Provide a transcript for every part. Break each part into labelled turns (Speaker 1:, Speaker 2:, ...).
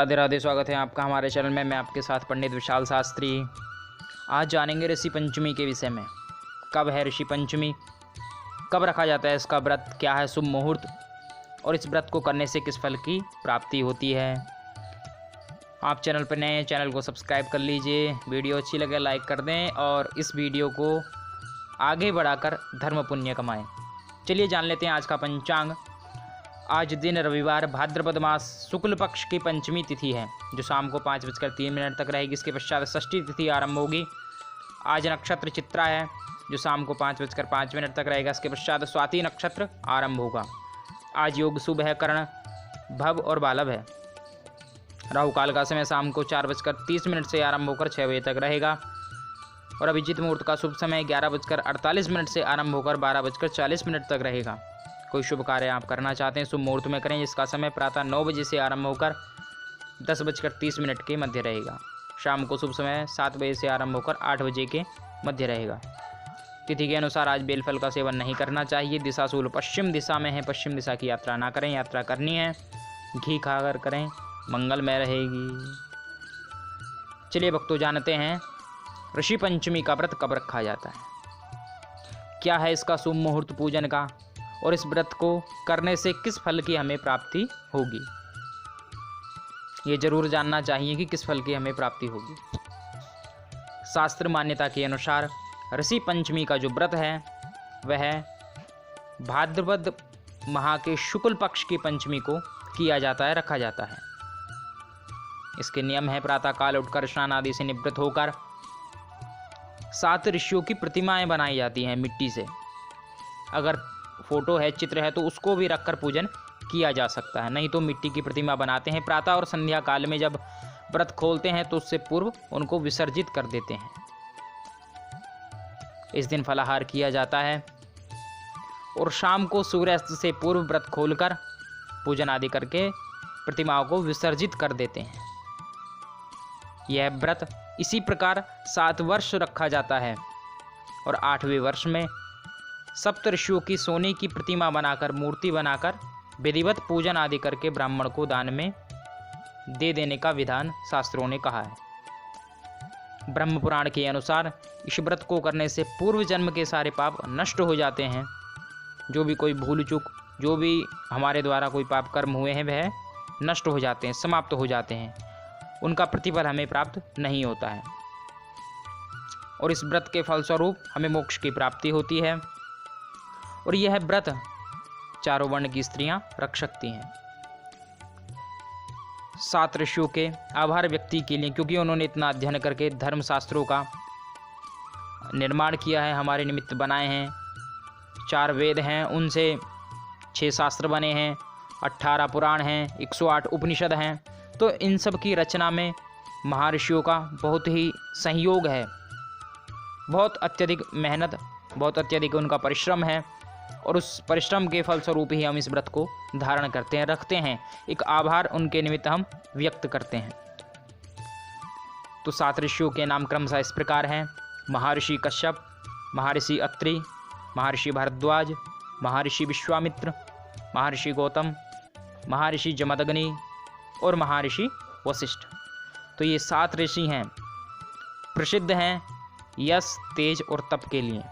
Speaker 1: राधे राधे। स्वागत है आपका हमारे चैनल में। मैं आपके साथ पंडित विशाल शास्त्री। आज जानेंगे ऋषि पंचमी के विषय में। कब है ऋषि पंचमी, कब रखा जाता है इसका व्रत, क्या है शुभ मुहूर्त और इस व्रत को करने से किस फल की प्राप्ति होती है। आप चैनल पर नए हैं, चैनल को सब्सक्राइब कर लीजिए। वीडियो अच्छी लगे लाइक कर दें और इस वीडियो को आगे बढ़ाकर धर्म पुण्य कमाएं। चलिए जान लेते हैं आज का पंचांग। आज दिन रविवार, भाद्रपद मास शुक्ल पक्ष की पंचमी तिथि है जो शाम को 5:03 तक रहेगी। इसके पश्चात षष्ठी तिथि आरंभ होगी। आज नक्षत्र चित्रा है जो शाम को 5:05 तक रहेगा। इसके पश्चात स्वाति नक्षत्र आरंभ होगा। आज योग शुभ है, कर्ण भव और बालव है। राहु काल का समय शाम को 4:30 से आरंभ होकर 6 बजे तक रहेगा और अभिजीत मुहूर्त का शुभ समय 11:48 से आरंभ होकर 12:40 तक रहेगा। कोई शुभ कार्य आप करना चाहते हैं शुभ मुहूर्त में करें, जिसका समय प्रातः 9 बजे से आरंभ होकर 10:30 के मध्य रहेगा। शाम को शुभ समय 7 बजे से आरंभ होकर 8 बजे के मध्य रहेगा। तिथि के अनुसार आज बेलफल का सेवन नहीं करना चाहिए। दिशा शूल पश्चिम दिशा में है, पश्चिम दिशा की यात्रा ना करें। यात्रा करनी है घी खाकर करें, मंगलमय रहेगी। चलिए भक्तों जानते हैं ऋषि पंचमी का व्रत कब रखा जाता है, क्या है इसका शुभ मुहूर्त पूजन का और इस व्रत को करने से किस फल की हमें प्राप्ति होगी। ये जरूर जानना चाहिए कि किस फल की हमें प्राप्ति होगी। शास्त्र मान्यता के अनुसार ऋषि पंचमी का जो व्रत है वह भाद्रपद माह के शुक्ल पक्ष की पंचमी को किया जाता है, रखा जाता है। इसके नियम है प्रातःकाल उठकर स्नान आदि से निवृत्त होकर 7 ऋषियों की प्रतिमाएं बनाई जाती हैं मिट्टी से। अगर फोटो है, चित्र है तो उसको भी रखकर पूजन किया जा सकता है, नहीं तो मिट्टी की प्रतिमा बनाते हैं। प्रातः और संध्या काल में जब व्रत खोलते हैं तो उससे पूर्व उनको विसर्जित कर देते हैं। इस दिन फलाहार किया जाता है और शाम को सूर्यास्त से पूर्व व्रत खोलकर पूजन आदि करके प्रतिमाओं को विसर्जित कर देते हैं। यह व्रत इसी प्रकार 7 वर्ष रखा जाता है और 8वें वर्ष में सप्त ऋषियों की सोने की प्रतिमा बनाकर, मूर्ति बनाकर विधिवत पूजन आदि करके ब्राह्मण को दान में दे देने का विधान शास्त्रों ने कहा है। ब्रह्म पुराण के अनुसार इस व्रत को करने से पूर्व जन्म के सारे पाप नष्ट हो जाते हैं। जो भी कोई भूल चूक, जो भी हमारे द्वारा कोई पाप कर्म हुए हैं वह नष्ट हो जाते हैं, समाप्त हो जाते हैं। उनका प्रतिफल हमें प्राप्त नहीं होता है और इस व्रत के फलस्वरूप हमें मोक्ष की प्राप्ति होती है। और यह व्रत चारों वर्ण की स्त्रियां रख सकती हैं। 7 ऋषियों के आभार व्यक्ति के लिए, क्योंकि उन्होंने इतना अध्ययन करके धर्मशास्त्रों का निर्माण किया है, हमारे निमित्त बनाए हैं। 4 वेद हैं, उनसे 6 शास्त्र बने हैं, 18 पुराण हैं, 108 उपनिषद हैं। तो इन सब की रचना में महर्षियों का बहुत ही सहयोग है, बहुत अत्यधिक मेहनत, बहुत अत्यधिक उनका परिश्रम है और उस परिश्रम के फलस्वरूप ही हम इस व्रत को धारण करते हैं, रखते हैं। एक आभार उनके निमित्त हम व्यक्त करते हैं। तो 7 ऋषियों के नाम क्रमशः इस प्रकार हैं: महर्षि कश्यप, महर्षि अत्रि, महर्षि भारद्वाज, महर्षि विश्वामित्र, महर्षि गौतम, महर्षि जमदग्नि और महर्षि वशिष्ठ। तो ये 7 ऋषि हैं, प्रसिद्ध हैं यश, तेज और तप के लिए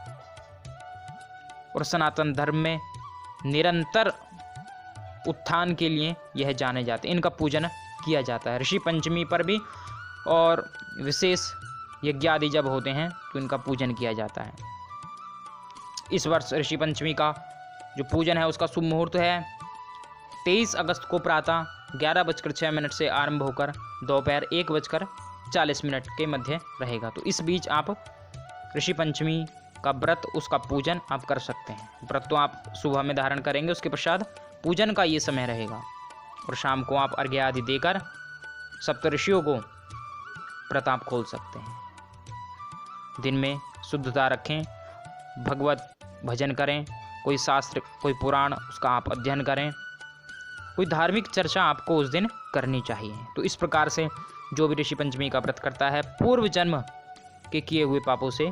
Speaker 1: और सनातन धर्म में निरंतर उत्थान के लिए यह जाने जाते हैं। इनका पूजन किया जाता है ऋषि पंचमी पर भी, और विशेष यज्ञ आदि जब होते हैं तो इनका पूजन किया जाता है। इस वर्ष ऋषि पंचमी का जो पूजन है उसका शुभ मुहूर्त है 23 अगस्त को प्रातः 11:06 से आरंभ होकर दोपहर 1:40 के मध्य रहेगा। तो इस बीच आप ऋषि पंचमी का व्रत, उसका पूजन आप कर सकते हैं। व्रत तो आप सुबह में धारण करेंगे, उसके पश्चात पूजन का ये समय रहेगा और शाम को आप अर्घ्य आदि देकर सप्तऋषियों को व्रत आप खोल सकते हैं। दिन में शुद्धता रखें, भगवत भजन करें, कोई शास्त्र, कोई पुराण उसका आप अध्ययन करें, कोई धार्मिक चर्चा आपको उस दिन करनी चाहिए। तो इस प्रकार से जो भी ऋषि पंचमी का व्रत करता है पूर्व जन्म के किए हुए पापों से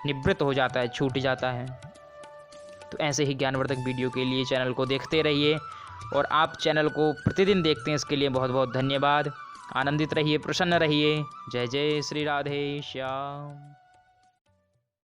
Speaker 1: निवृत्त हो जाता है, छूट जाता है। तो ऐसे ही ज्ञानवर्धक वीडियो के लिए चैनल को देखते रहिए और आप चैनल को प्रतिदिन देखते हैं, इसके लिए बहुत बहुत धन्यवाद। आनंदित रहिए, प्रसन्न रहिए। जय जय श्री राधे श्याम।